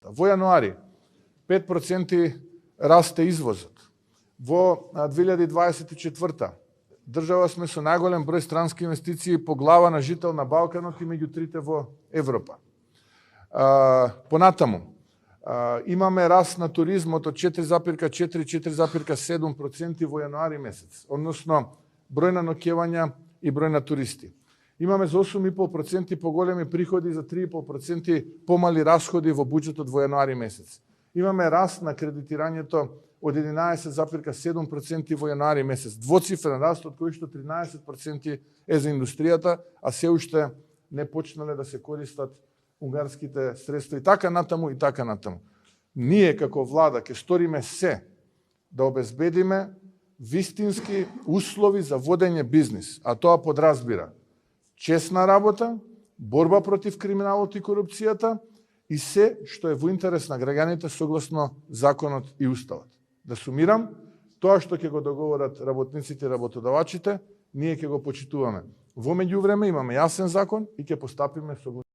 Во јануари 5% расте извозот. Во 2024 држава сме со најголем број странски инвестиции по глава на жител на Балканот и меѓу трите во Европа. Понатаму, имаме раст на туризмот од 4,4-4,7% во јануари месец, односно број на ноќевања и број на туристи. Имаме за 8,5% поголеми приходи, за 3,5% помали расходи во буџетот во јануари месец. Имаме раст на кредитирањето од 11,7% во јануари месец. Двоцифрен раст, од кој што 13% е за индустријата, а се уште не почнале да се користат унгарските средства и така натаму и така натаму. Ние како влада ќе сториме се да обезбедиме вистински услови за водење бизнис, а тоа подразбира честна работа, борба против криминалот и корупцијата и се што е во интерес на граѓаните согласно законот и уставот. Да сумирам, тоа што ќе го договорат работниците и работодавачите, ние ќе го почитуваме. Во меѓувреме имаме јасен закон и ќе постапиме согласно